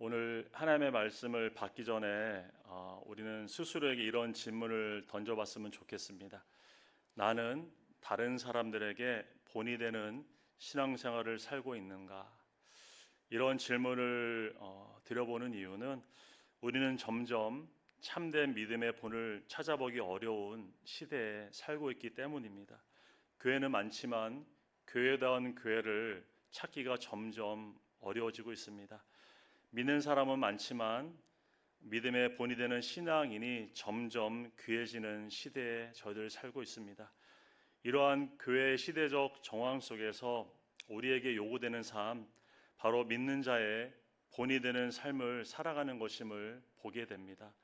오늘 하나님의 말씀을 받기 전에 우리는 스스로에게 이런 질문을 던져봤으면 좋겠습니다. 나는 다른 사람들에게 본이 되는 신앙생활을 살고 있는가? 이런 질문을 드려보는 이유는 우리는 점점 참된 믿음의 본을 찾아보기 어려운 시대에 살고 있기 때문입니다. 교회는 많지만 교회다운 교회를 찾기가 점점 어려워지고 있습니다. 믿는 사람은 많지만 믿음의 본이 되는 신앙인이 점점 귀해지는 시대에 저희들 살고 있습니다. 이러한 교회의 시대적 정황 속에서 우리에게 요구되는 삶, 바로 믿는 자의 본이 되는 삶을 살아가는 것임을 보게 됩니다.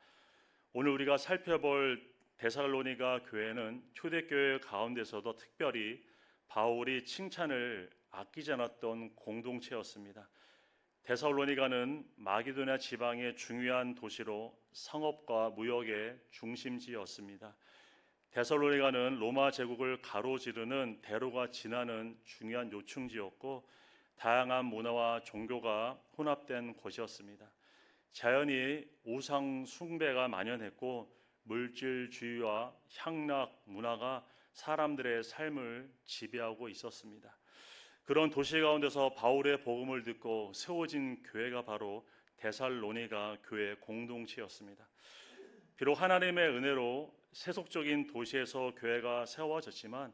오늘 우리가 살펴볼 데살로니가 교회는 초대교회 가운데서도 특별히 바울이 칭찬을 아끼지 않았던 공동체였습니다. 데살로니가는 마게도냐 지방의 중요한 도시로 상업과 무역의 중심지였습니다. 데살로니가는 로마 제국을 가로지르는 대로가 지나는 중요한 요충지였고 다양한 문화와 종교가 혼합된 곳이었습니다. 자연히 우상 숭배가 만연했고 물질주의와 향락 문화가 사람들의 삶을 지배하고 있었습니다. 그런 도시 가운데서 바울의 복음을 듣고 세워진 교회가 바로 데살로니가 교회 공동체였습니다. 비록 하나님의 은혜로 세속적인 도시에서 교회가 세워졌지만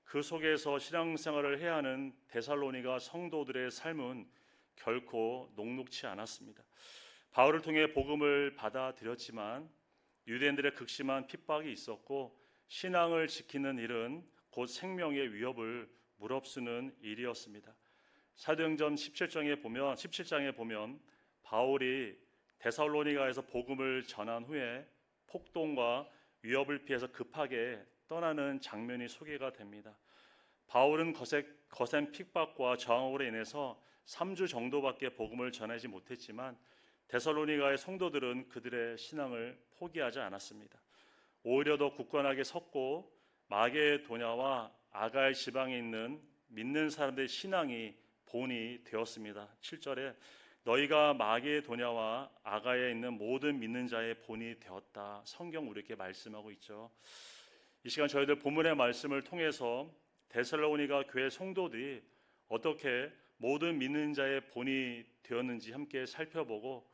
그 속에서 신앙생활을 해야 하는 데살로니가 성도들의 삶은 결코 녹록치 않았습니다. 바울을 통해 복음을 받아들였지만 유대인들의 극심한 핍박이 있었고 신앙을 지키는 일은 곧 생명의 위협을 무릅쓰는 일이었습니다. 사도행전 17장에 보면 바울이 데살로니가에서 복음을 전한 후에 폭동과 위협을 피해서 급하게 떠나는 장면이 소개가 됩니다. 바울은 거센 핍박과 저항으로 인해서 3주 정도밖에 복음을 전하지 못했지만 데살로니가의 성도들은 그들의 신앙을 포기하지 않았습니다. 오히려 더 굳건하게 섰고 마게도냐와 아가야 지방에 있는 믿는 사람들의 신앙이 본이 되었습니다. 7절에 너희가 마게도냐와 아가야에 있는 모든 믿는 자의 본이 되었다. 성경 우리에게 말씀하고 있죠. 이 시간 저희들 본문의 말씀을 통해서 데살로니가 교회 성도들이 어떻게 모든 믿는 자의 본이 되었는지 함께 살펴보고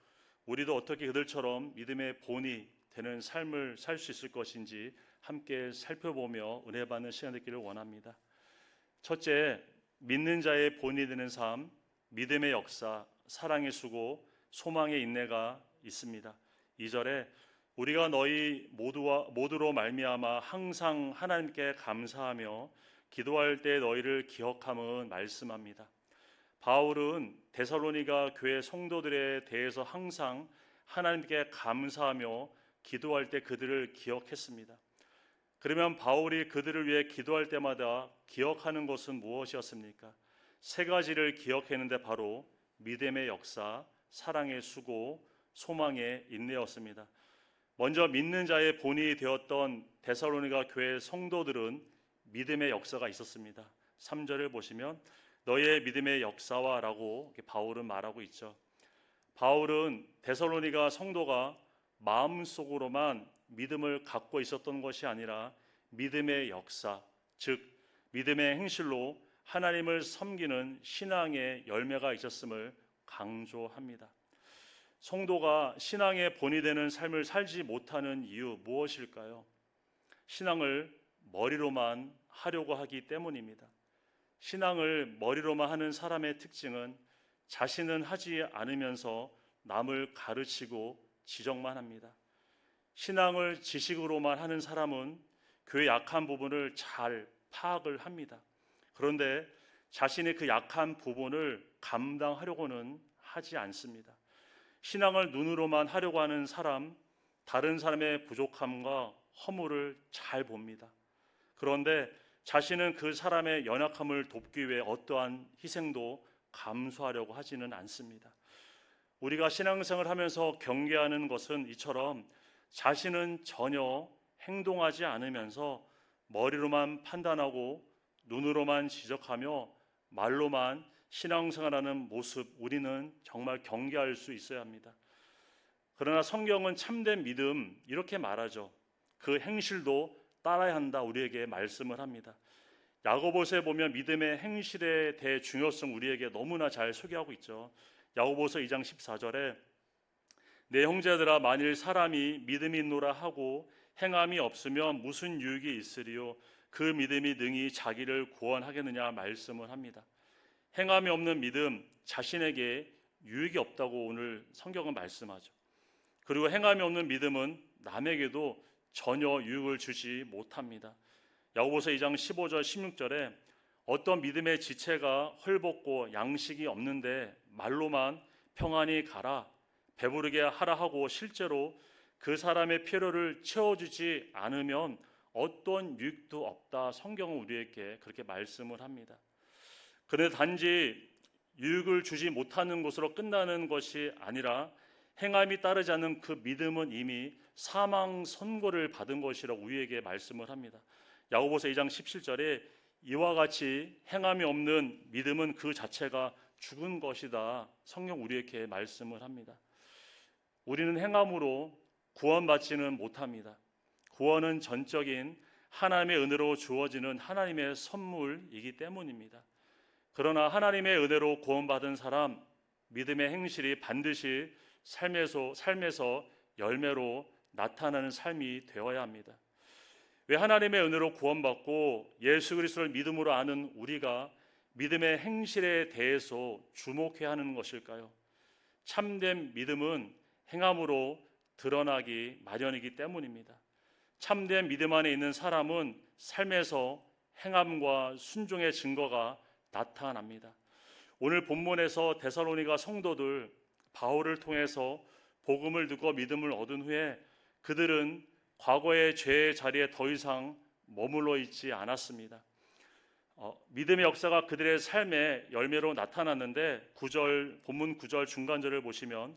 우리도 어떻게 그들처럼 믿음의 본이 되는 삶을 살 수 있을 것인지 함께 살펴보며 은혜 받는 시간 되기를 원합니다. 첫째, 믿는 자의 본이 되는 삶, 믿음의 역사, 사랑의 수고, 소망의 인내가 있습니다. 2절에 우리가 너희 모두로 말미암아 항상 하나님께 감사하며 기도할 때 너희를 기억함은 말씀합니다. 바울은 데살로니가 교회 성도들에 대해서 항상 하나님께 감사하며 기도할 때 그들을 기억했습니다. 그러면 바울이 그들을 위해 기도할 때마다 기억하는 것은 무엇이었습니까? 세 가지를 기억했는데 바로 믿음의 역사, 사랑의 수고, 소망의 인내였습니다. 먼저 믿는 자의 본이 되었던 데살로니가 교회 성도들은 믿음의 역사가 있었습니다. 3절을 보시면 너의 믿음의 역사와 라고 바울은 말하고 있죠. 바울은 데살로니가 성도가 마음속으로만 믿음을 갖고 있었던 것이 아니라 믿음의 역사, 즉 믿음의 행실로 하나님을 섬기는 신앙의 열매가 있었음을 강조합니다. 성도가 신앙의 본이 되는 삶을 살지 못하는 이유 무엇일까요? 신앙을 머리로만 하려고 하기 때문입니다. 신앙을 머리로만 하는 사람의 특징은 자신은 하지 않으면서 남을 가르치고 지적만 합니다. 신앙을 지식으로만 하는 사람은 교회의 약한 부분을 잘 파악을 합니다. 그런데 자신의 그 약한 부분을 감당하려고는 하지 않습니다. 신앙을 눈으로만 하려고 하는 사람, 다른 사람의 부족함과 허물을 잘 봅니다. 그런데 자신은 그 사람의 연약함을 돕기 위해 어떠한 희생도 감수하려고 하지는 않습니다. 우리가 신앙생활을 하면서 경계하는 것은 이처럼 자신은 전혀 행동하지 않으면서 머리로만 판단하고 눈으로만 지적하며 말로만 신앙생활하는 모습 우리는 정말 경계할 수 있어야 합니다. 그러나 성경은 참된 믿음 이렇게 말하죠. 그 행실도 따라야 한다 우리에게 말씀을 합니다. 야고보서에 보면 믿음의 행실에 대해 중요성 우리에게 너무나 잘 소개하고 있죠. 야고보서 2장 14절에 내 형제들아 만일 사람이 믿음이 있노라 하고 행함이 없으면 무슨 유익이 있으리요 그 믿음이 능히 자기를 구원하겠느냐 말씀을 합니다. 행함이 없는 믿음 자신에게 유익이 없다고 오늘 성경은 말씀하죠. 그리고 행함이 없는 믿음은 남에게도 전혀 유익을 주지 못합니다. 야고보서 2장 15절 16절에 어떤 믿음의 지체가 헐벗고 양식이 없는데 말로만 평안히 가라 배부르게 하라 하고 실제로 그 사람의 필요를 채워주지 않으면 어떤 유익도 없다. 성경은 우리에게 그렇게 말씀을 합니다. 그런데 단지 유익을 주지 못하는 것으로 끝나는 것이 아니라 행함이 따르지 않는 그 믿음은 이미 사망 선고를 받은 것이라고 우리에게 말씀을 합니다. 야고보서 2장 17절에 이와 같이 행함이 없는 믿음은 그 자체가 죽은 것이다. 성경 우리에게 말씀을 합니다. 우리는 행함으로 구원받지는 못합니다. 구원은 전적인 하나님의 은혜로 주어지는 하나님의 선물이기 때문입니다. 그러나 하나님의 은혜로 구원받은 사람 믿음의 행실이 반드시 삶에서 열매로 나타나는 삶이 되어야 합니다. 왜 하나님의 은혜로 구원받고 예수 그리스도를 믿음으로 아는 우리가 믿음의 행실에 대해서 주목해야 하는 것일까요? 참된 믿음은 행함으로 드러나기 마련이기 때문입니다. 참된 믿음 안에 있는 사람은 삶에서 행함과 순종의 증거가 나타납니다. 오늘 본문에서 데살로니가 성도들 바울을 통해서 복음을 듣고 믿음을 얻은 후에 그들은 과거의 죄의 자리에 더 이상 머물러 있지 않았습니다. 믿음의 역사가 그들의 삶의 열매로 나타났는데 본문 9절 중간절을 보시면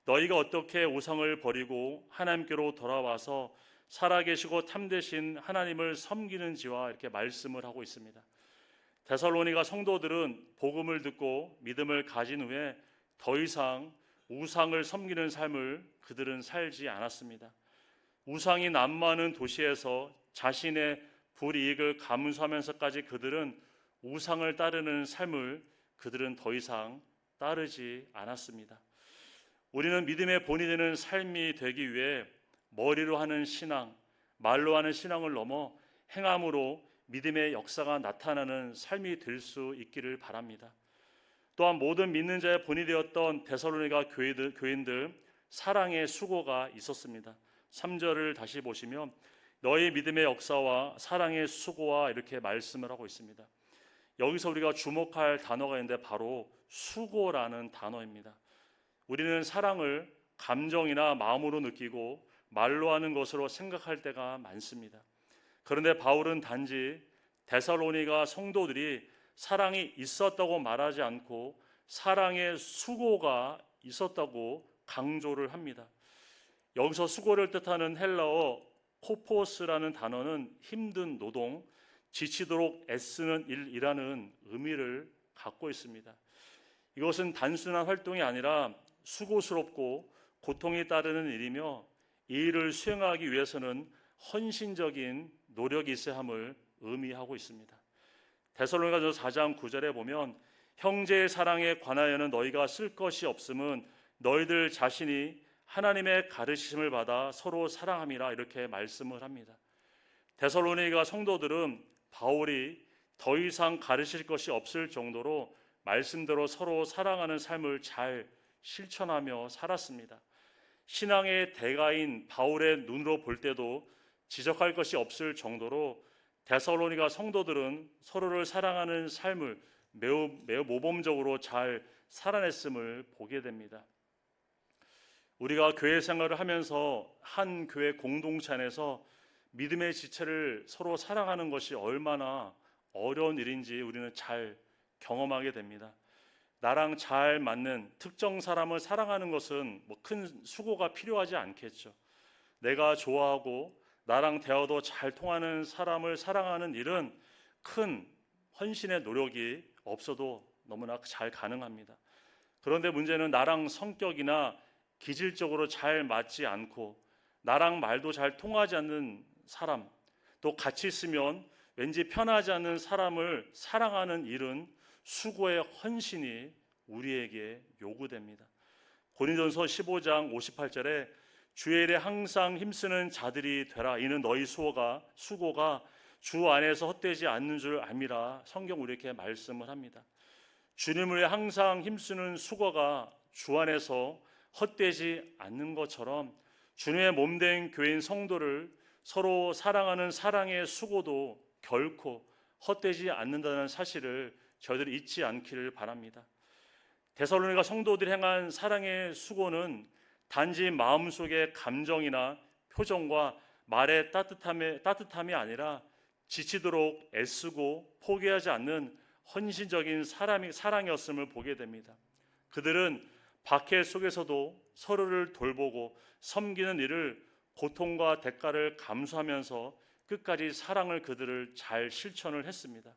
너희가 어떻게 우상을 버리고 하나님께로 돌아와서 살아계시고 참되신 하나님을 섬기는지와 이렇게 말씀을 하고 있습니다. 데살로니가 성도들은 복음을 듣고 믿음을 가진 후에 더 이상 우상을 섬기는 삶을 그들은 살지 않았습니다. 우상이 난무하는 도시에서 자신의 불이익을 감수하면서까지 그들은 우상을 따르는 삶을 그들은 더 이상 따르지 않았습니다. 우리는 믿음의 본이 되는 삶이 되기 위해 머리로 하는 신앙, 말로 하는 신앙을 넘어 행함으로 믿음의 역사가 나타나는 삶이 될 수 있기를 바랍니다. 또한 모든 믿는 자의 본이 되었던 데살로니가 교인들 사랑의 수고가 있었습니다. 3절을 다시 보시면 너희 믿음의 역사와 사랑의 수고와 이렇게 말씀을 하고 있습니다. 여기서 우리가 주목할 단어가 있는데 바로 수고라는 단어입니다. 우리는 사랑을 감정이나 마음으로 느끼고 말로 하는 것으로 생각할 때가 많습니다. 그런데 바울은 단지 데살로니가 성도들이 사랑이 있었다고 말하지 않고 사랑의 수고가 있었다고 강조를 합니다. 여기서 수고를 뜻하는 헬라어 코포스라는 단어는 힘든 노동, 지치도록 애쓰는 일이라는 의미를 갖고 있습니다. 이것은 단순한 활동이 아니라 수고스럽고 고통이 따르는 일이며 이 일을 수행하기 위해서는 헌신적인 노력이 있어야 함을 의미하고 있습니다. 데살로니가전서 4장 9절에 보면 형제의 사랑에 관하여는 너희가 쓸 것이 없음은 너희들 자신이 하나님의 가르치심을 받아 서로 사랑함이라 이렇게 말씀을 합니다. 데살로니가 성도들은 바울이 더 이상 가르칠 것이 없을 정도로 말씀대로 서로 사랑하는 삶을 잘 실천하며 살았습니다. 신앙의 대가인 바울의 눈으로 볼 때도 지적할 것이 없을 정도로 데살로니가 성도들은 서로를 사랑하는 삶을 매우 모범적으로 잘 살아냈음을 보게 됩니다. 우리가 교회 생활을 하면서 한 교회 공동체 안에서 믿음의 지체를 서로 사랑하는 것이 얼마나 어려운 일인지 우리는 잘 경험하게 됩니다. 나랑 잘 맞는 특정 사람을 사랑하는 것은 큰 수고가 필요하지 않겠죠. 내가 좋아하고 나랑 대화도 잘 통하는 사람을 사랑하는 일은 큰 헌신의 노력이 없어도 너무나 잘 가능합니다. 그런데 문제는 나랑 성격이나 기질적으로 잘 맞지 않고 나랑 말도 잘 통하지 않는 사람, 또 같이 있으면 왠지 편하지 않는 사람을 사랑하는 일은 수고의 헌신이 우리에게 요구됩니다. 고린도전서 15장 58절에 주의 일에 항상 힘쓰는 자들이 되라. 이는 너희 수고가 주 안에서 헛되지 않는 줄 알미라. 성경 우리에게 말씀을 합니다. 주님을 위해 항상 힘쓰는 수고가 주 안에서 헛되지 않는 것처럼 주님의 몸된 교인 성도를 서로 사랑하는 사랑의 수고도 결코 헛되지 않는다는 사실을 저희들이 잊지 않기를 바랍니다. 데살로니가 성도들이 행한 사랑의 수고는 단지 마음속의 감정이나 표정과 말의 따뜻함이 아니라 지치도록 애쓰고 포기하지 않는 헌신적인 사랑이었음을 보게 됩니다. 그들은 박해 속에서도 서로를 돌보고 섬기는 일을 고통과 대가를 감수하면서 끝까지 사랑을 그들을 잘 실천을 했습니다.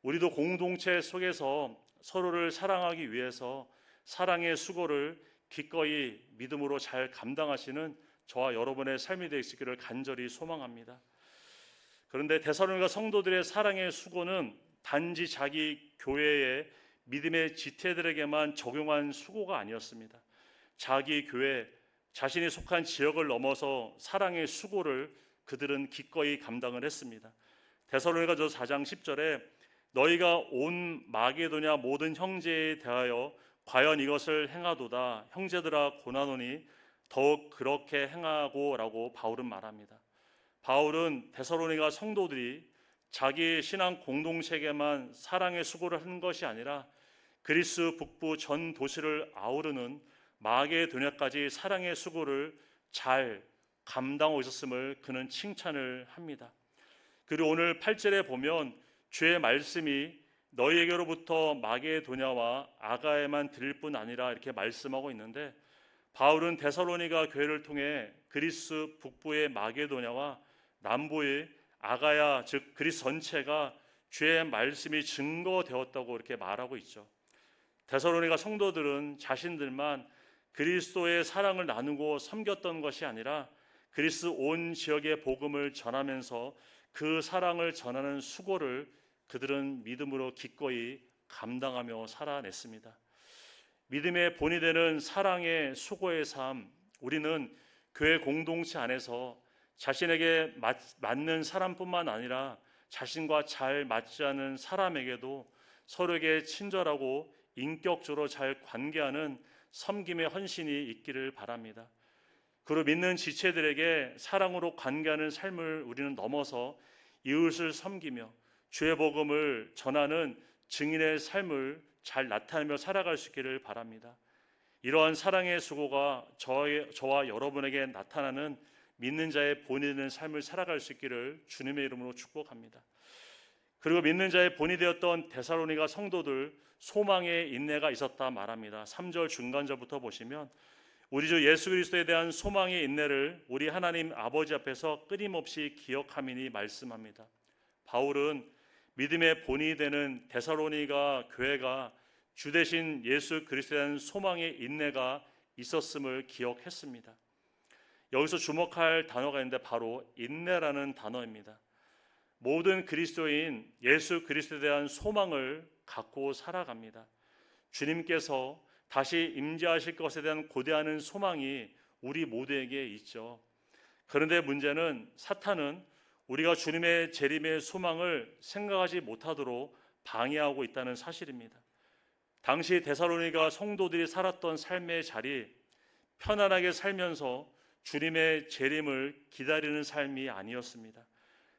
우리도 공동체 속에서 서로를 사랑하기 위해서 사랑의 수고를 기꺼이 믿음으로 잘 감당하시는 저와 여러분의 삶이 되시기를 간절히 소망합니다. 그런데 데살로니가 성도들의 사랑의 수고는 단지 자기 교회의 믿음의 지체들에게만 적용한 수고가 아니었습니다. 자기 교회, 자신이 속한 지역을 넘어서 사랑의 수고를 그들은 기꺼이 감당을 했습니다. 데살로니가서 4장 10절에 너희가 온 마게도냐 모든 형제에 대하여 과연 이것을 행하도다. 형제들아 고나노니 더욱 그렇게 행하고 라고 바울은 말합니다. 바울은 데살로니가 성도들이 자기 신앙 공동체에게만 사랑의 수고를 한 것이 아니라 그리스 북부 전 도시를 아우르는 마게도냐까지 사랑의 수고를 잘 감당하고 있었음을 그는 칭찬을 합니다. 그리고 오늘 8절에 보면 주의 말씀이 너희에게로부터 마게도냐와 아가에만 들릴 뿐 아니라 이렇게 말씀하고 있는데 바울은 데살로니가 교회를 통해 그리스 북부의 마게도냐와 남부의 아가야 즉 그리스 전체가 주의 말씀이 증거되었다고 이렇게 말하고 있죠. 데살로니가 성도들은 자신들만 그리스도의 사랑을 나누고 섬겼던 것이 아니라 그리스 온 지역의 복음을 전하면서 그 사랑을 전하는 수고를 그들은 믿음으로 기꺼이 감당하며 살아냈습니다. 믿음의 본이 되는 사랑의 수고의 삶, 우리는 교회 공동체 안에서 자신에게 맞는 사람뿐만 아니라 자신과 잘 맞지 않은 사람에게도 서로에게 친절하고 인격적으로 잘 관계하는 섬김의 헌신이 있기를 바랍니다. 그리고 믿는 지체들에게 사랑으로 관계하는 삶을 우리는 넘어서 이웃을 섬기며 주의 복음을 전하는 증인의 삶을 잘 나타내며 살아갈 수 있기를 바랍니다. 이러한 사랑의 수고가 저와 여러분에게 나타나는 믿는 자의 본이 되는 삶을 살아갈 수 있기를 주님의 이름으로 축복합니다. 그리고 믿는 자의 본이 되었던 데살로니가 성도들 소망의 인내가 있었다 말합니다. 3절 중간절부터 보시면 우리 주 예수 그리스도에 대한 소망의 인내를 우리 하나님 아버지 앞에서 끊임없이 기억하미니 말씀합니다. 바울은 믿음의 본이 되는 데살로니가 교회가 주 되신 예수 그리스도에 대한 소망의 인내가 있었음을 기억했습니다. 여기서 주목할 단어가 있는데 바로 인내라는 단어입니다. 모든 그리스도인 예수 그리스도에 대한 소망을 갖고 살아갑니다. 주님께서 다시 임재하실 것에 대한 고대하는 소망이 우리 모두에게 있죠. 그런데 문제는 사탄은 우리가 주님의 재림의 소망을 생각하지 못하도록 방해하고 있다는 사실입니다. 당시 데살로니가 성도들이 살았던 삶의 자리, 편안하게 살면서 주님의 재림을 기다리는 삶이 아니었습니다.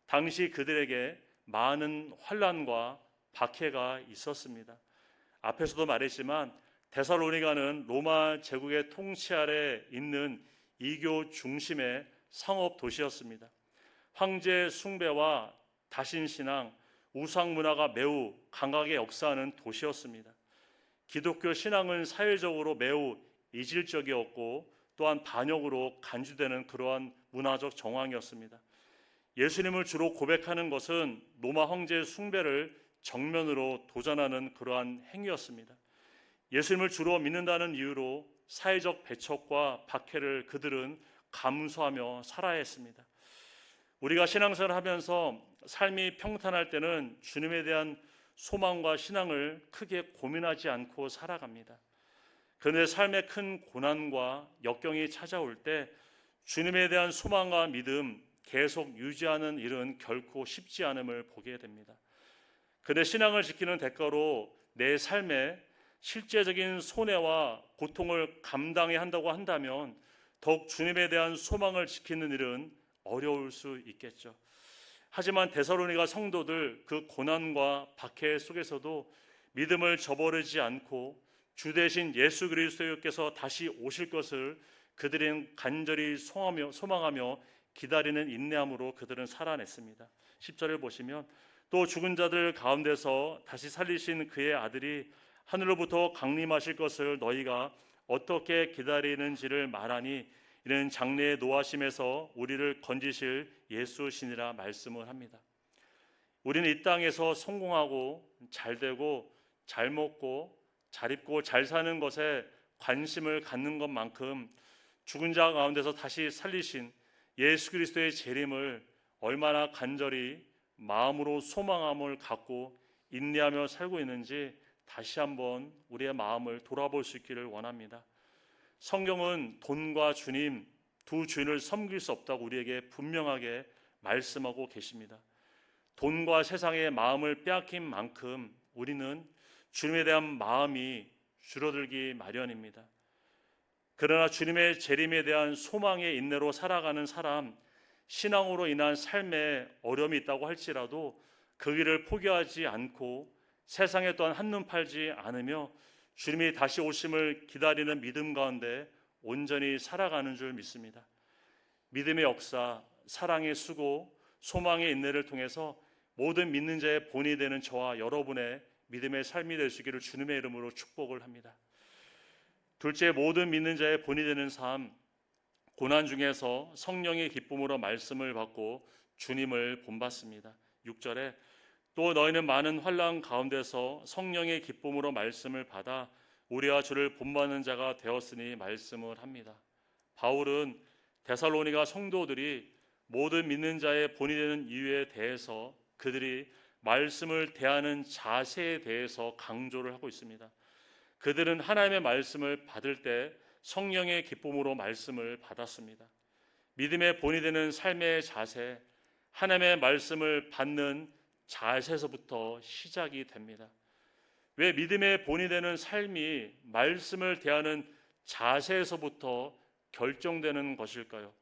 당시 그들에게 많은 환난과 박해가 있었습니다. 앞에서도 말했지만 데살로니가는 로마 제국의 통치 아래 있는 이교 중심의 상업 도시였습니다. 황제 숭배와 다신신앙, 우상 문화가 매우 강하게 역사하는 도시였습니다. 기독교 신앙은 사회적으로 매우 이질적이었고 또한 반역으로 간주되는 그러한 문화적 정황이었습니다. 예수님을 주로 고백하는 것은 로마 황제 숭배를 정면으로 도전하는 그러한 행위였습니다. 예수님을 주로 믿는다는 이유로 사회적 배척과 박해를 그들은 감수하며 살아야 했습니다. 우리가 신앙생활을 하면서 삶이 평탄할 때는 주님에 대한 소망과 신앙을 크게 고민하지 않고 살아갑니다. 그런데 삶의 큰 고난과 역경이 찾아올 때 주님에 대한 소망과 믿음 계속 유지하는 일은 결코 쉽지 않음을 보게 됩니다. 그런데 신앙을 지키는 대가로 내 삶에 실제적인 손해와 고통을 감당해야 한다고 한다면 더욱 주님에 대한 소망을 지키는 일은 어려울 수 있겠죠. 하지만 데살로니가 성도들 그 고난과 박해 속에서도 믿음을 저버리지 않고 주 대신 예수 그리스도께서 다시 오실 것을 그들은 간절히 소망하며 기다리는 인내함으로 그들은 살아냈습니다. 10절을 보시면 또 죽은 자들 가운데서 다시 살리신 그의 아들이 하늘로부터 강림하실 것을 너희가 어떻게 기다리는지를 말하니 이는 장래의 노하심에서 우리를 건지실 예수시니라 말씀을 합니다. 우리는 이 땅에서 성공하고 잘 되고 잘 먹고 잘 입고 잘 사는 것에 관심을 갖는 것만큼 죽은 자 가운데서 다시 살리신 예수 그리스도의 재림을 얼마나 간절히 마음으로 소망함을 갖고 인내하며 살고 있는지 다시 한번 우리의 마음을 돌아볼 수 있기를 원합니다. 성경은 돈과 주님 두 주인을 섬길 수 없다고 우리에게 분명하게 말씀하고 계십니다. 돈과 세상의 마음을 빼앗긴 만큼 우리는 주님에 대한 마음이 줄어들기 마련입니다. 그러나 주님의 재림에 대한 소망의 인내로 살아가는 사람, 신앙으로 인한 삶에 어려움이 있다고 할지라도 그 길을 포기하지 않고 세상에 또한 한눈 팔지 않으며 주님이 다시 오심을 기다리는 믿음 가운데 온전히 살아가는 줄 믿습니다. 믿음의 역사, 사랑의 수고, 소망의 인내를 통해서 모든 믿는 자의 본이 되는 저와 여러분의 믿음의 삶이 될 수 있기를 주님의 이름으로 축복을 합니다. 둘째, 모든 믿는 자의 본이 되는 삶, 고난 중에서 성령의 기쁨으로 말씀을 받고 주님을 본받습니다. 6절에 또 너희는 많은 환난 가운데서 성령의 기쁨으로 말씀을 받아 우리와 주를 본받는 자가 되었으니 말씀을 합니다. 바울은 데살로니가 성도들이 모든 믿는 자의 본이 되는 이유에 대해서 그들이 말씀을 대하는 자세에 대해서 강조를 하고 있습니다. 그들은 하나님의 말씀을 받을 때 성령의 기쁨으로 말씀을 받았습니다. 믿음의 본이 되는 삶의 자세, 하나님의 말씀을 받는 자세에서부터 시작이 됩니다. 왜 믿음의 본이 되는 삶이 말씀을 대하는 자세에서부터 결정되는 것일까요?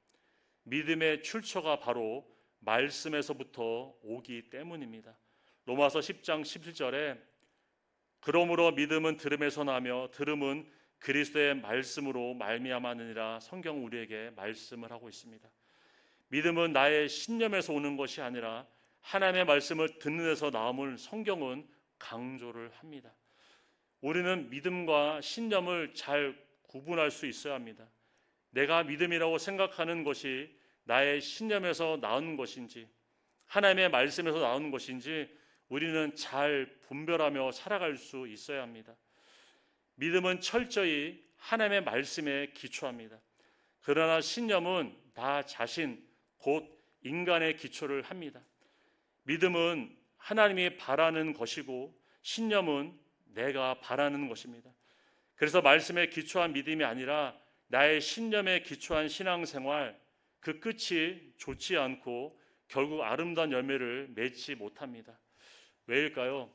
믿음의 출처가 바로 말씀에서부터 오기 때문입니다. 로마서 10장 17절에 그러므로 믿음은 들음에서 나며 들음은 그리스도의 말씀으로 말미암았느니라 성경 우리에게 말씀을 하고 있습니다. 믿음은 나의 신념에서 오는 것이 아니라 하나님의 말씀을 듣는 데서 나옴을 성경은 강조를 합니다. 우리는 믿음과 신념을 잘 구분할 수 있어야 합니다. 내가 믿음이라고 생각하는 것이 나의 신념에서 나온 것인지 하나님의 말씀에서 나오는 것인지 우리는 잘 분별하며 살아갈 수 있어야 합니다. 믿음은 철저히 하나님의 말씀에 기초합니다. 그러나 신념은 나 자신 곧 인간의 기초를 합니다. 믿음은 하나님이 바라는 것이고 신념은 내가 바라는 것입니다. 그래서 말씀에 기초한 믿음이 아니라 나의 신념에 기초한 신앙생활, 그 끝이 좋지 않고 결국 아름다운 열매를 맺지 못합니다. 왜일까요?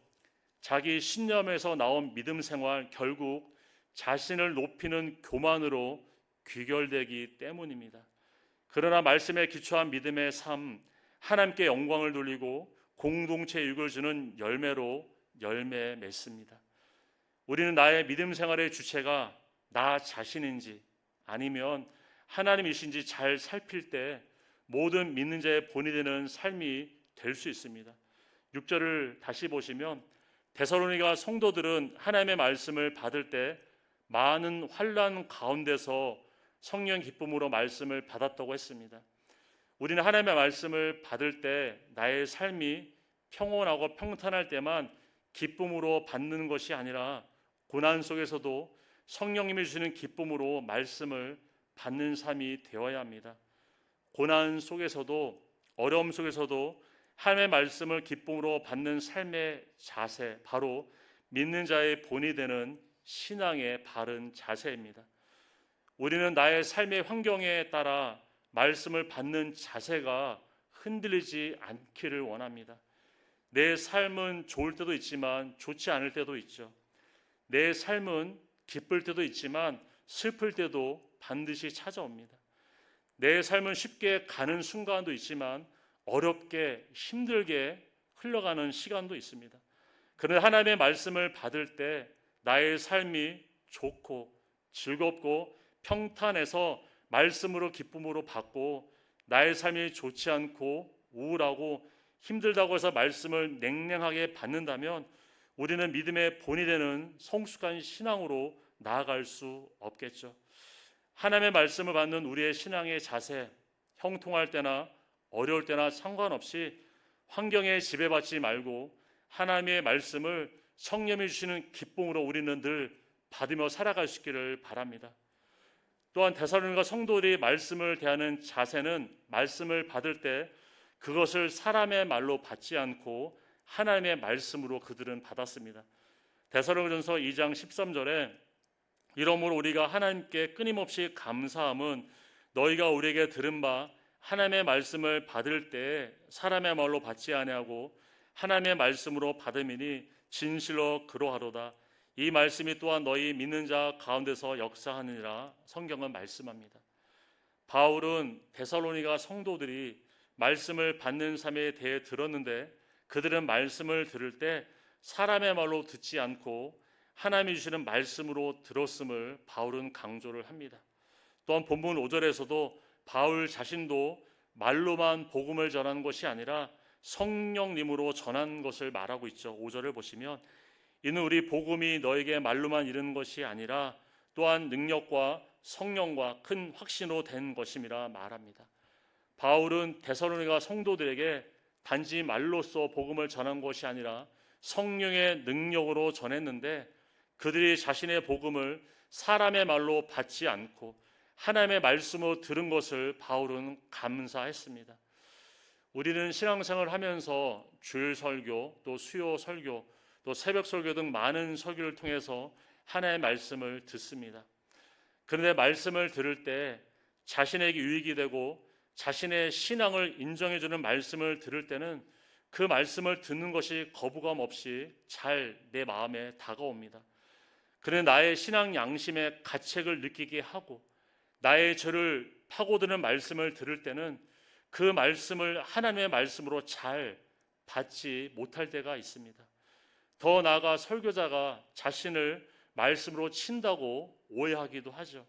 자기 신념에서 나온 믿음 생활 결국 자신을 높이는 교만으로 귀결되기 때문입니다. 그러나 말씀에 기초한 믿음의 삶, 하나님께 영광을 돌리고 공동체 유익을 주는 열매로 열매 맺습니다. 우리는 나의 믿음 생활의 주체가 나 자신인지 아니면 하나님이신지 잘 살필 때 모든 믿는 자의 본이 되는 삶이 될 수 있습니다. 6절을 다시 보시면 데살로니가 성도들은 하나님의 말씀을 받을 때 많은 환난 가운데서 성령 기쁨으로 말씀을 받았다고 했습니다. 우리는 하나님의 말씀을 받을 때 나의 삶이 평온하고 평탄할 때만 기쁨으로 받는 것이 아니라 고난 속에서도 성령님이 주시는 기쁨으로 말씀을 받는 삶이 되어야 합니다. 고난 속에서도 어려움 속에서도 하나님의 말씀을 기쁨으로 받는 삶의 자세, 바로 믿는 자의 본이 되는 신앙의 바른 자세입니다. 우리는 나의 삶의 환경에 따라 말씀을 받는 자세가 흔들리지 않기를 원합니다. 내 삶은 좋을 때도 있지만 좋지 않을 때도 있죠. 내 삶은 기쁠 때도 있지만 슬플 때도 반드시 찾아옵니다. 내 삶은 쉽게 가는 순간도 있지만 어렵게 힘들게 흘러가는 시간도 있습니다. 그러나 하나님의 말씀을 받을 때 나의 삶이 좋고 즐겁고 평탄해서 말씀으로 기쁨으로 받고, 나의 삶이 좋지 않고 우울하고 힘들다고 해서 말씀을 냉랭하게 받는다면 우리는 믿음의 본이 되는 성숙한 신앙으로 나아갈 수 없겠죠. 하나님의 말씀을 받는 우리의 신앙의 자세, 형통할 때나 어려울 때나 상관없이 환경에 지배받지 말고 하나님의 말씀을 성령이 주시는 기쁨으로 우리는 늘 받으며 살아갈 수 있기를 바랍니다. 또한 데살로니가 성도들이 말씀을 대하는 자세는 말씀을 받을 때 그것을 사람의 말로 받지 않고 하나님의 말씀으로 그들은 받았습니다. 데살로니가전서 2장 13절에 이러므로 우리가 하나님께 끊임없이 감사함은 너희가 우리에게 들은 바 하나님의 말씀을 받을 때 사람의 말로 받지 아니하고 하나님의 말씀으로 받음이니 진실로 그러하도다. 이 말씀이 또한 너희 믿는 자 가운데서 역사하느니라 성경은 말씀합니다. 바울은 데살로니가 성도들이 말씀을 받는 삶에 대해 들었는데 그들은 말씀을 들을 때 사람의 말로 듣지 않고 하나님이 주시는 말씀으로 들었음을 바울은 강조를 합니다. 또한 본문 5절에서도 바울 자신도 말로만 복음을 전한 것이 아니라 성령님으로 전한 것을 말하고 있죠. 5절을 보시면 이는 우리 복음이 너에게 말로만 이르는 것이 아니라 또한 능력과 성령과 큰 확신으로 된 것임이라 말합니다. 바울은 데살로니가 성도들에게 단지 말로써 복음을 전한 것이 아니라 성령의 능력으로 전했는데 그들이 자신의 복음을 사람의 말로 받지 않고 하나님의 말씀으로 들은 것을 바울은 감사했습니다. 우리는 신앙생활을 하면서 주일 설교, 또 수요 설교, 또 새벽 설교 등 많은 설교를 통해서 하나님의 말씀을 듣습니다. 그런데 말씀을 들을 때 자신에게 유익이 되고 자신의 신앙을 인정해주는 말씀을 들을 때는 그 말씀을 듣는 것이 거부감 없이 잘 내 마음에 다가옵니다. 그런데 나의 신앙 양심의 가책을 느끼게 하고 나의 죄를 파고드는 말씀을 들을 때는 그 말씀을 하나님의 말씀으로 잘 받지 못할 때가 있습니다. 더 나아가 설교자가 자신을 말씀으로 친다고 오해하기도 하죠.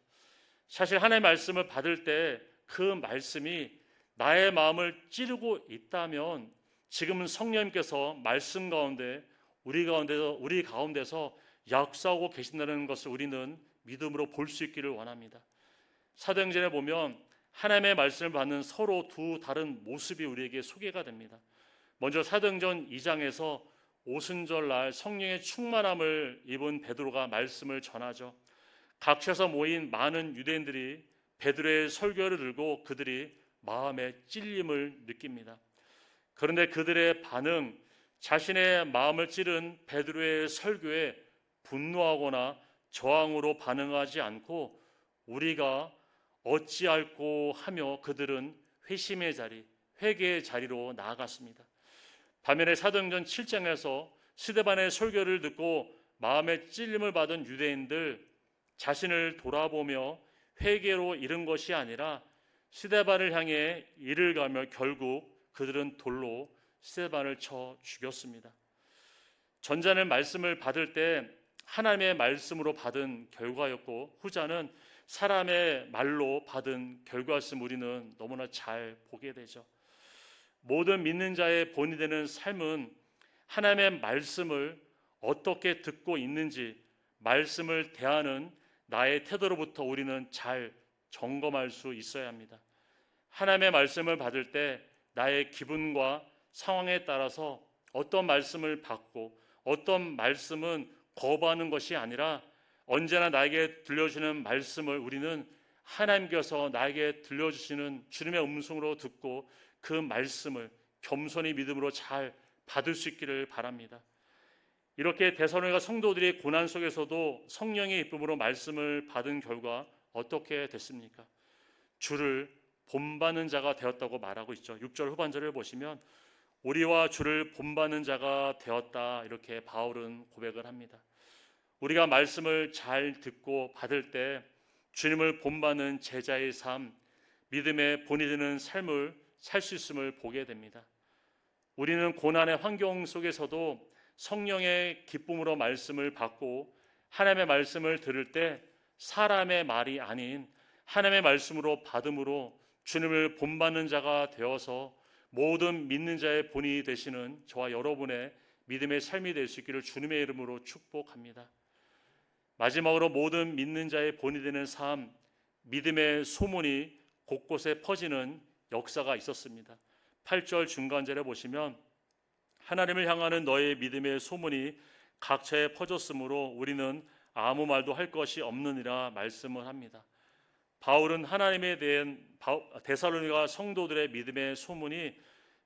사실 하나님의 말씀을 받을 때 그 말씀이 나의 마음을 찌르고 있다면 지금은 성령님께서 말씀 가운데 우리 가운데서 역사하고 계신다는 것을 우리는 믿음으로 볼 수 있기를 원합니다. 사도행전에 보면 하나님의 말씀을 받는 서로 두 다른 모습이 우리에게 소개가 됩니다. 먼저 사도행전 2장에서 오순절날 성령의 충만함을 입은 베드로가 말씀을 전하죠. 각처에서 모인 많은 유대인들이 베드로의 설교를 들고 그들이 마음의 찔림을 느낍니다. 그런데 그들의 반응, 자신의 마음을 찌른 베드로의 설교에 분노하거나 저항으로 반응하지 않고 우리가 어찌할꼬 하며 그들은 회심의 자리, 회개의 자리로 나아갔습니다. 반면에 사도행전 7장에서 스데반의 설교를 듣고 마음의 찔림을 받은 유대인들 자신을 돌아보며 회개로 이른 것이 아니라 스데반을 향해 이를 가며 결국 그들은 돌로 스데반을 쳐 죽였습니다. 전자는 말씀을 받을 때 하나님의 말씀으로 받은 결과였고 후자는 사람의 말로 받은 결과였음 우리는 너무나 잘 보게 되죠. 모든 믿는 자의 본이 되는 삶은 하나님의 말씀을 어떻게 듣고 있는지 말씀을 대하는 나의 태도로부터 우리는 잘 점검할 수 있어야 합니다. 하나님의 말씀을 받을 때 나의 기분과 상황에 따라서 어떤 말씀을 받고 어떤 말씀은 거부하는 것이 아니라 언제나 나에게 들려주시는 말씀을 우리는 하나님께서 나에게 들려주시는 주님의 음성으로 듣고 그 말씀을 겸손히 믿음으로 잘 받을 수 있기를 바랍니다. 이렇게 데살로니가 성도들이 고난 속에서도 성령의 기쁨으로 말씀을 받은 결과 어떻게 됐습니까? 주를 본받는 자가 되었다고 말하고 있죠. 6절 후반절을 보시면 우리와 주를 본받는 자가 되었다, 이렇게 바울은 고백을 합니다. 우리가 말씀을 잘 듣고 받을 때 주님을 본받는 제자의 삶, 믿음의 본이 되는 삶을 살 수 있음을 보게 됩니다. 우리는 고난의 환경 속에서도 성령의 기쁨으로 말씀을 받고 하나님의 말씀을 들을 때 사람의 말이 아닌 하나님의 말씀으로 받음으로 주님을 본받는 자가 되어서 모든 믿는 자의 본이 되시는 저와 여러분의 믿음의 삶이 될 수 있기를 주님의 이름으로 축복합니다. 마지막으로 모든 믿는 자의 본이 되는 삶, 믿음의 소문이 곳곳에 퍼지는 역사가 있었습니다. 8절 중간절에 보시면 하나님을 향하는 너의 믿음의 소문이 각처에 퍼졌으므로 우리는 아무 말도 할 것이 없느니라 말씀을 합니다. 바울은 하나님에 대한 데살로니가 성도들의 믿음의 소문이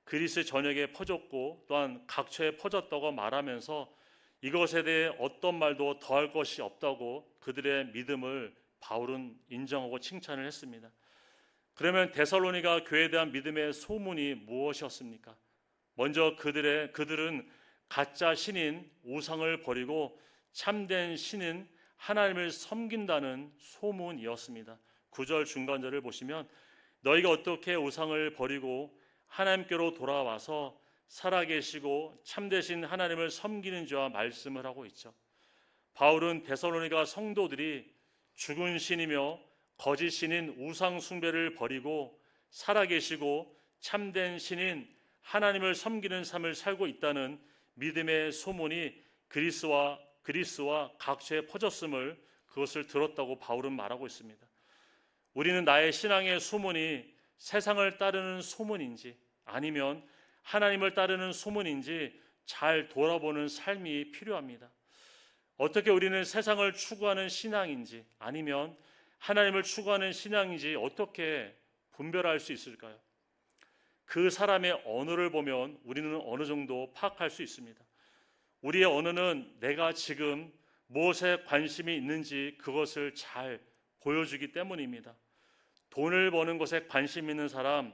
그리스 전역에 퍼졌고 또한 각처에 퍼졌다고 말하면서 이것에 대해 어떤 말도 더할 것이 없다고 그들의 믿음을 바울은 인정하고 칭찬을 했습니다. 그러면 데살로니가 교회에 대한 믿음의 소문이 무엇이었습니까? 먼저 그들은 가짜 신인 우상을 버리고 참된 신인 하나님을 섬긴다는 소문이었습니다. 9절 중간절을 보시면 너희가 어떻게 우상을 버리고 하나님께로 돌아와서 살아계시고 참되신 하나님을 섬기는 자와 말씀을 하고 있죠. 바울은 데살로니가 성도들이 죽은 신이며 거짓 신인 우상 숭배를 버리고 살아계시고 참된 신인 하나님을 섬기는 삶을 살고 있다는 믿음의 소문이 그리스와 각처에 퍼졌음을 그것을 들었다고 바울은 말하고 있습니다. 우리는 나의 신앙의 소문이 세상을 따르는 소문인지 아니면 하나님을 따르는 소문인지 잘 돌아보는 삶이 필요합니다. 어떻게 우리는 세상을 추구하는 신앙인지 아니면 하나님을 추구하는 신앙인지 어떻게 분별할 수 있을까요? 그 사람의 언어를 보면 우리는 어느 정도 파악할 수 있습니다. 우리의 언어는 내가 지금 무엇에 관심이 있는지 그것을 잘 보여주기 때문입니다. 돈을 버는 것에 관심 있는 사람,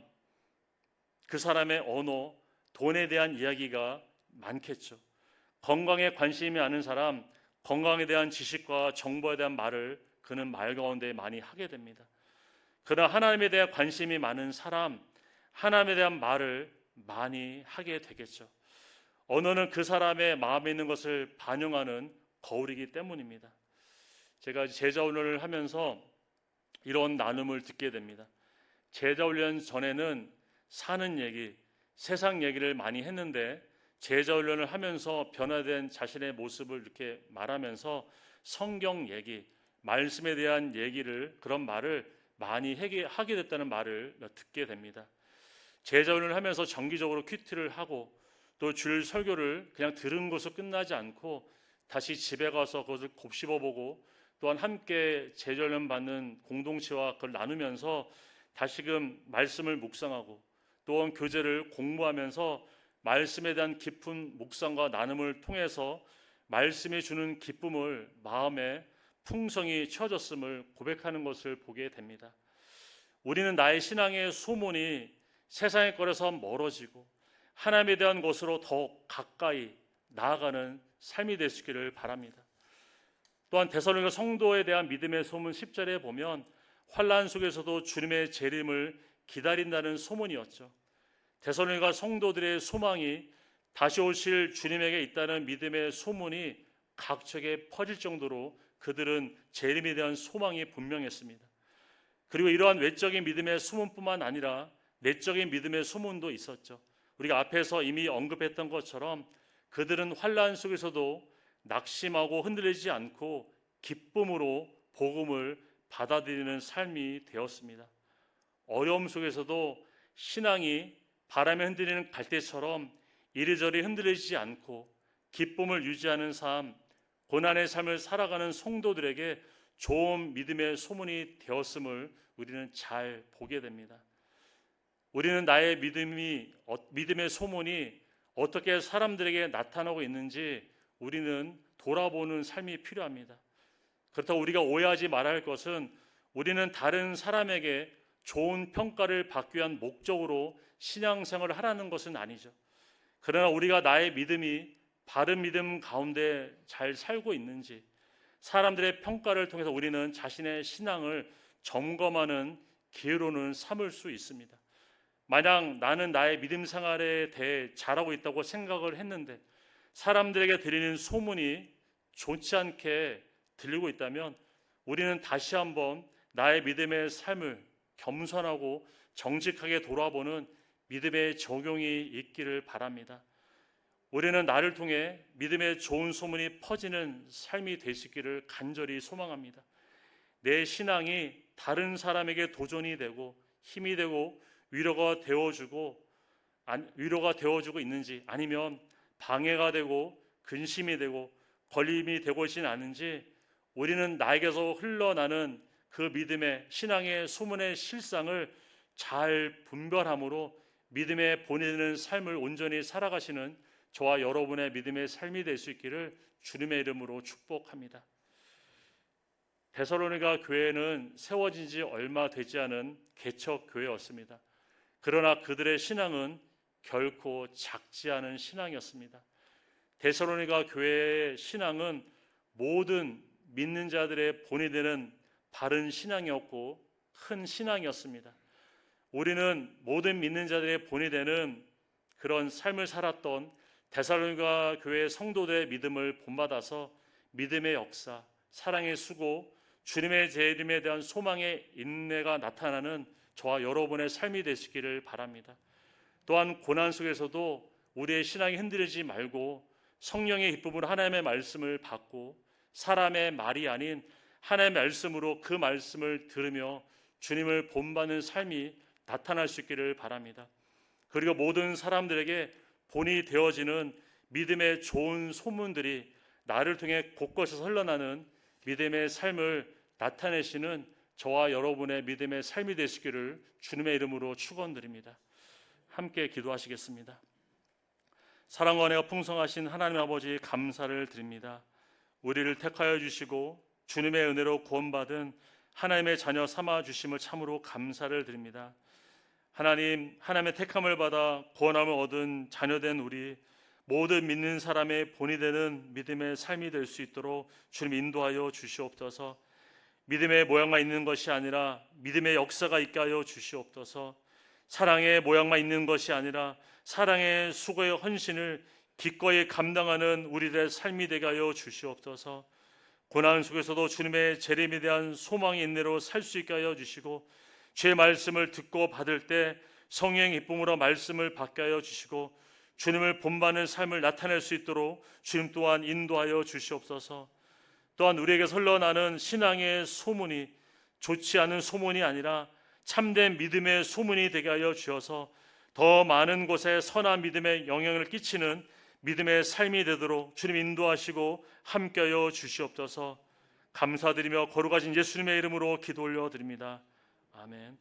그 사람의 언어, 돈에 대한 이야기가 많겠죠. 건강에 관심이 많은 사람, 건강에 대한 지식과 정보에 대한 말을 그는 말 가운데 많이 하게 됩니다. 그러나 하나님에 대한 관심이 많은 사람, 하나님에 대한 말을 많이 하게 되겠죠. 언어는 그 사람의 마음에 있는 것을 반영하는 거울이기 때문입니다. 제가 제자훈련을 하면서 이런 나눔을 듣게 됩니다. 제자훈련 전에는 사는 얘기, 세상 얘기를 많이 했는데 제자훈련을 하면서 변화된 자신의 모습을 이렇게 말하면서 성경 얘기, 말씀에 대한 얘기를 그런 말을 많이 하게 됐다는 말을 듣게 됩니다. 제자훈련을 하면서 정기적으로 큐티를 하고 또 주일 설교를 그냥 들은 것으로 끝나지 않고 다시 집에 가서 그것을 곱씹어보고 또한 함께 제자훈련 받는 공동체와 그걸 나누면서 다시금 말씀을 묵상하고 또한 교제를 공부하면서 말씀에 대한 깊은 묵상과 나눔을 통해서 말씀이 주는 기쁨을 마음에 풍성히 채워졌음을 고백하는 것을 보게 됩니다. 우리는 나의 신앙의 소문이 세상의 것에서 멀어지고 하나님에 대한 것으로 더 가까이 나아가는 삶이 될 수 있기를 바랍니다. 또한 데살로니가 성도에 대한 믿음의 소문 10절에 보면 환난 속에서도 주님의 재림을 기다린다는 소문이었죠. 데살로니가 성도들의 소망이 다시 오실 주님에게 있다는 믿음의 소문이 각처에 퍼질 정도로 그들은 재림에 대한 소망이 분명했습니다. 그리고 이러한 외적인 믿음의 소문뿐만 아니라 내적인 믿음의 소문도 있었죠. 우리가 앞에서 이미 언급했던 것처럼 그들은 환난 속에서도 낙심하고 흔들리지 않고 기쁨으로 복음을 받아들이는 삶이 되었습니다. 어려움 속에서도 신앙이 바람에 흔들리는 갈대처럼 이리저리 흔들리지 않고 기쁨을 유지하는 삶, 고난의 삶을 살아가는 성도들에게 좋은 믿음의 소문이 되었음을 우리는 잘 보게 됩니다. 우리는 나의 믿음의 소문이 어떻게 사람들에게 나타나고 있는지 우리는 돌아보는 삶이 필요합니다. 그렇다고 우리가 오해하지 말아야 할 것은 우리는 다른 사람에게 좋은 평가를 받기 위한 목적으로 신앙생활을 하라는 것은 아니죠. 그러나 우리가 나의 믿음이 바른 믿음 가운데 잘 살고 있는지 사람들의 평가를 통해서 우리는 자신의 신앙을 점검하는 기회로는 삼을 수 있습니다. 만약 나는 나의 믿음 생활에 대해 잘하고 있다고 생각을 했는데 사람들에게 들리는 소문이 좋지 않게 들리고 있다면 우리는 다시 한번 나의 믿음의 삶을 겸손하고 정직하게 돌아보는 믿음의 적용이 있기를 바랍니다. 우리는 나를 통해 믿음의 좋은 소문이 퍼지는 삶이 되시기를 간절히 소망합니다. 내 신앙이 다른 사람에게 도전이 되고 힘이 되고 위로가 되어주고 있는지 아니면 방해가 되고 근심이 되고 걸림이 되고 있지는 않은지 우리는 나에게서 흘러나는 그 믿음의 신앙의 소문의 실상을 잘 분별함으로 믿음의 본이 되는 삶을 온전히 살아가시는 저와 여러분의 믿음의 삶이 될 수 있기를 주님의 이름으로 축복합니다. 데살로니가 교회는 세워진 지 얼마 되지 않은 개척 교회였습니다. 그러나 그들의 신앙은 결코 작지 않은 신앙이었습니다. 데살로니가 교회의 신앙은 모든 믿는 자들의 본이 되는 바른 신앙이었고 큰 신앙이었습니다. 우리는 모든 믿는 자들의 본이 되는 그런 삶을 살았던 데살로니가 교회 성도들의 믿음을 본받아서 믿음의 역사, 사랑의 수고, 주님의 재림에 대한 소망의 인내가 나타나는 저와 여러분의 삶이 되시기를 바랍니다. 또한 고난 속에서도 우리의 신앙이 흔들리지 말고 성령의 기쁨으로 하나님의 말씀을 받고 사람의 말이 아닌 하나님의 말씀으로 그 말씀을 들으며 주님을 본받는 삶이 나타날 수 있기를 바랍니다. 그리고 모든 사람들에게 본이 되어지는 믿음의 좋은 소문들이 나를 통해 곳곳에서 흘러나는 믿음의 삶을 나타내시는 저와 여러분의 믿음의 삶이 되시기를 주님의 이름으로 축원드립니다. 함께 기도하시겠습니다. 사랑과 은혜가 풍성하신 하나님 아버지 감사를 드립니다. 우리를 택하여 주시고 주님의 은혜로 구원받은 하나님의 자녀 삼아 주심을 참으로 감사를 드립니다. 하나님의 택함을 받아 구원함을 얻은 자녀된 우리 모든 믿는 사람의 본이 되는 믿음의 삶이 될 수 있도록 주님 인도하여 주시옵소서. 믿음의 모양만 있는 것이 아니라 믿음의 역사가 있게 하여 주시옵소서. 사랑의 모양만 있는 것이 아니라 사랑의 수고의 헌신을 기꺼이 감당하는 우리들의 삶이 되게 하여 주시옵소서. 고난 속에서도 주님의 재림에 대한 소망의 인내로 살 수 있게 하여 주시고 주의 말씀을 듣고 받을 때 성령의 기쁨으로 말씀을 받게 하여 주시고 주님을 본받는 삶을 나타낼 수 있도록 주님 또한 인도하여 주시옵소서. 또한 우리에게 흘러나는 신앙의 소문이 좋지 않은 소문이 아니라 참된 믿음의 소문이 되게 하여 주셔서 더 많은 곳에 선한 믿음의 영향을 끼치는 믿음의 삶이 되도록 주님 인도하시고 함께하여 주시옵소서. 감사드리며 거룩하신 예수님의 이름으로 기도 올려드립니다. 아멘.